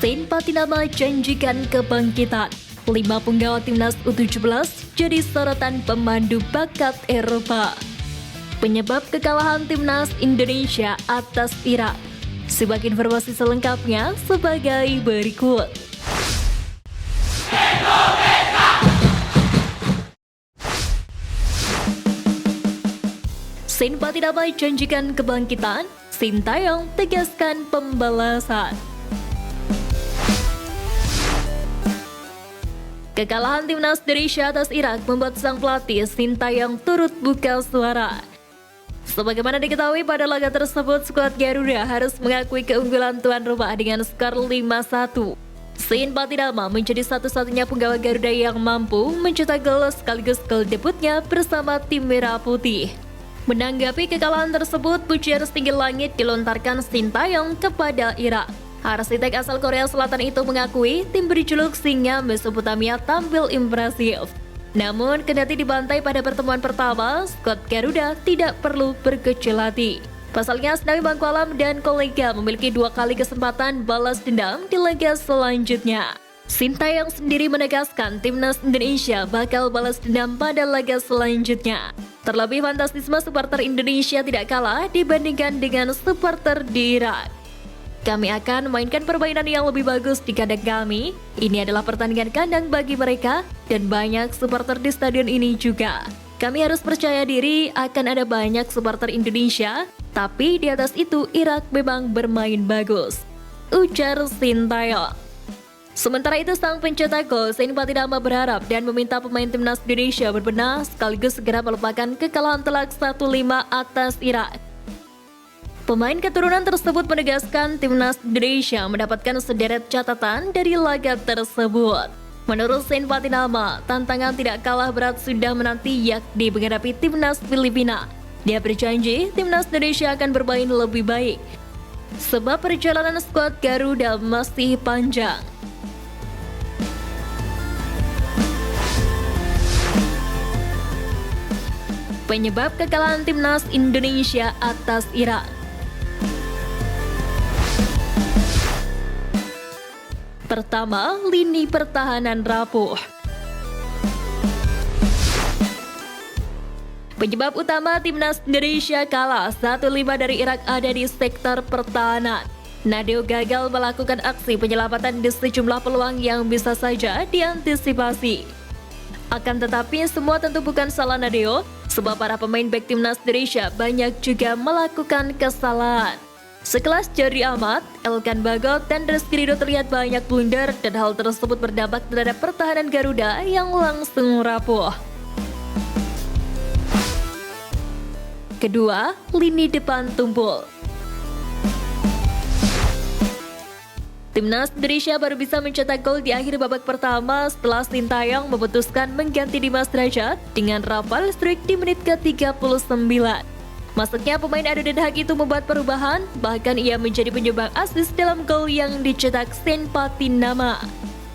Sein Patinama janjikan kebangkitan. 5 penggawa timnas U17 jadi sorotan pemandu bakat Eropa. Penyebab kekalahan timnas Indonesia atas Irak. Simak informasi selengkapnya sebagai berikut. Sein Patinama janjikan kebangkitan, Sintayong tegaskan pembalasan. Kekalahan timnas Indonesia atas Irak membuat sang pelatih Sintayong turut buka suara. Sebagaimana diketahui pada laga tersebut, skuad Garuda harus mengakui keunggulan tuan rumah dengan skor 5-1. Sein Patinama menjadi satu-satunya penggawa Garuda yang mampu mencetak gol sekaligus gol debutnya bersama tim Merah Putih. Menanggapi kekalahan tersebut, pujian setinggi langit dilontarkan Sintayong kepada Irak. Arsitek asal Korea Selatan itu mengakui tim berjuluk Singa Mesopotamia tampil impresif. Namun, kendati dibantai pada pertemuan pertama, skuad Garuda tidak perlu berkecil hati. Pasalnya, Asnawi Bangkualam dan kolega memiliki 2 kali kesempatan balas dendam di laga selanjutnya. Sintayong sendiri menegaskan timnas Indonesia bakal balas dendam pada laga selanjutnya. Terlebih, fantastisme supporter Indonesia tidak kalah dibandingkan dengan supporter di Irak. Kami akan mainkan permainan yang lebih bagus di kandang kami. Ini adalah pertandingan kandang bagi mereka dan banyak supporter di stadion ini juga. Kami harus percaya diri akan ada banyak supporter Indonesia, tapi di atas itu Irak memang bermain bagus, ujar Sintayong. Sementara itu, sang pencetak gol Sein Patinama berharap dan meminta pemain timnas Indonesia berbenah sekaligus segera melupakan kekalahan telak 1-5 atas Irak. Pemain keturunan tersebut menegaskan timnas Indonesia mendapatkan sederet catatan dari laga tersebut. Menurut Sein Patinama, tantangan tidak kalah berat sudah menanti yakni menghadapi timnas Filipina. Dia berjanji timnas Indonesia akan bermain lebih baik, sebab perjalanan skuad Garuda masih panjang. Penyebab kekalahan timnas Indonesia atas Irak. Pertama, lini pertahanan rapuh. Penyebab utama timnas Indonesia kalah 1-5 dari Irak ada di sektor pertahanan. Nadeo gagal melakukan aksi penyelamatan di sejumlah peluang yang bisa saja diantisipasi. Akan tetapi semua tentu bukan salah Nadeo, sebab para pemain bek timnas Indonesia banyak juga melakukan kesalahan. Sekelas Jordi Amat, Elkan Bagot, dan Rizky Ridho terlihat banyak blunder dan hal tersebut berdampak terhadap pertahanan Garuda yang langsung rapuh. Kedua, lini depan tumpul. Timnas Indonesia baru bisa mencetak gol di akhir babak pertama setelah Sintayong memutuskan mengganti Dimas Derajat dengan Rafael Struijk di menit ke-39. Masuknya pemain Ado Den Haag itu membuat perubahan, bahkan ia menjadi penyumbang assist dalam gol yang dicetak Sein Patinama.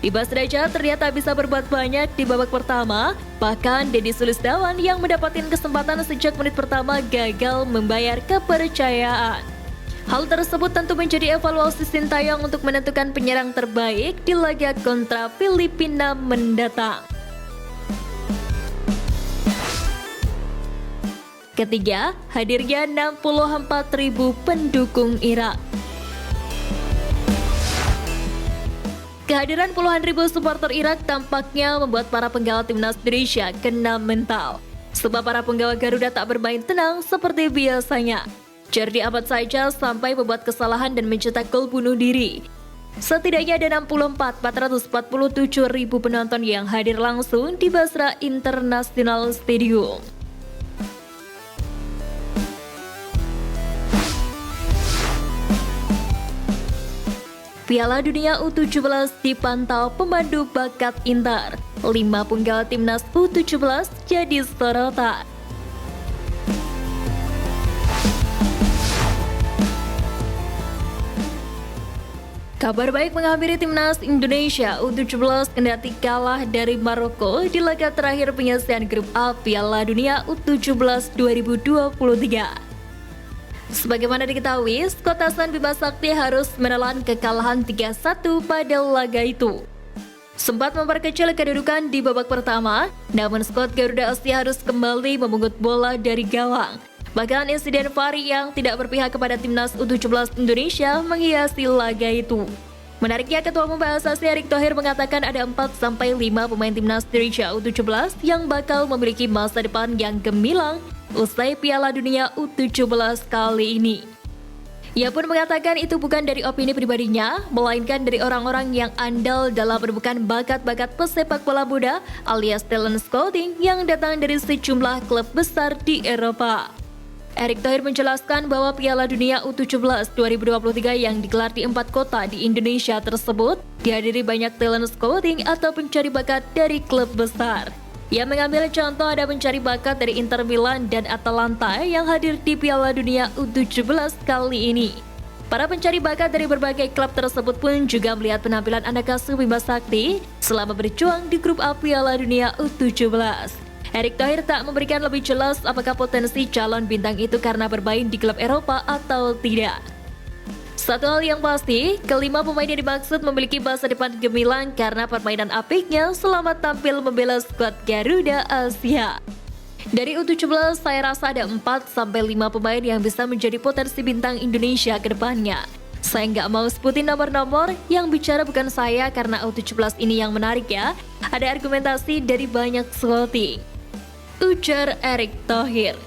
Dimas Derajat ternyata bisa berbuat banyak di babak pertama, bahkan Deddy Sulisdawan yang mendapatkan kesempatan sejak menit pertama gagal membayar kepercayaan. Hal tersebut tentu menjadi evaluasi Sintayong untuk menentukan penyerang terbaik di laga kontra Filipina mendatang. Ketiga, hadirnya 64.000 pendukung Irak. Kehadiran puluhan ribu supporter Irak tampaknya membuat para penggawa timnas Indonesia kena mental. Sebab para penggawa Garuda tak bermain tenang seperti biasanya. Jordi Amat saja sampai membuat kesalahan dan mencetak gol bunuh diri. Setidaknya ada 447.000 penonton yang hadir langsung di Basra International Stadium. Piala Dunia U17 dipantau pemandu bakat Inter. 5 penggawa timnas U17 jadi sorotan. Kabar baik menghampiri timnas Indonesia U17 kendati kalah dari Maroko di laga terakhir penyelesaian grup A Piala Dunia U17 2023. Sebagaimana diketahui, skuad Hasan Bima Sakti harus menelan kekalahan 3-1 pada laga itu. Sempat memperkecil kedudukan di babak pertama, namun skuad Garuda Asia harus kembali memungut bola dari gawang. Bahkan insiden VAR yang tidak berpihak kepada timnas U17 Indonesia menghiasi laga itu. Menariknya, Ketua Umum PSSI Erick Thohir mengatakan ada 4-5 pemain timnas Indonesia U17 yang bakal memiliki masa depan yang gemilang usai Piala Dunia U17 kali ini. Ia pun mengatakan itu bukan dari opini pribadinya, melainkan dari orang-orang yang andal dalam menemukan bakat-bakat pesepak bola muda alias talent scouting yang datang dari sejumlah klub besar di Eropa. Erick Thohir menjelaskan bahwa Piala Dunia U17 2023 yang digelar di 4 kota di Indonesia tersebut dihadiri banyak talent scouting atau pencari bakat dari klub besar. Ia mengambil contoh ada pencari bakat dari Inter Milan dan Atalanta yang hadir di Piala Dunia U17 kali ini. Para pencari bakat dari berbagai klub tersebut pun juga melihat penampilan anak asuh Bima Sakti selama berjuang di grup A Piala Dunia U17. Erick Thohir tak memberikan lebih jelas apakah potensi calon bintang itu karena bermain di klub Eropa atau tidak. Satu hal yang pasti, kelima pemain yang dimaksud memiliki masa depan gemilang karena permainan apiknya selama tampil membela skuad Garuda Asia. Dari U17, saya rasa ada 4-5 pemain yang bisa menjadi potensi bintang Indonesia ke depannya. Saya nggak mau sebutin nomor-nomor, yang bicara bukan saya karena U17 ini yang menarik ya. Ada argumentasi dari banyak scouting, ujar Erick Thohir.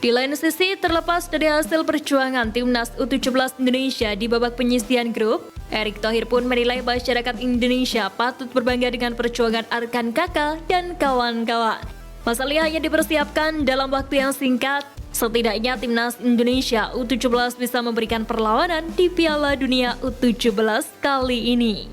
Di lain sisi, terlepas dari hasil perjuangan timnas U17 Indonesia di babak penyisihan grup, Erick Thohir pun menilai masyarakat Indonesia patut berbangga dengan perjuangan Arkan Kakak dan kawan-kawan. Masalahnya hanya dipersiapkan dalam waktu yang singkat, setidaknya timnas Indonesia U17 bisa memberikan perlawanan di Piala Dunia U17 kali ini.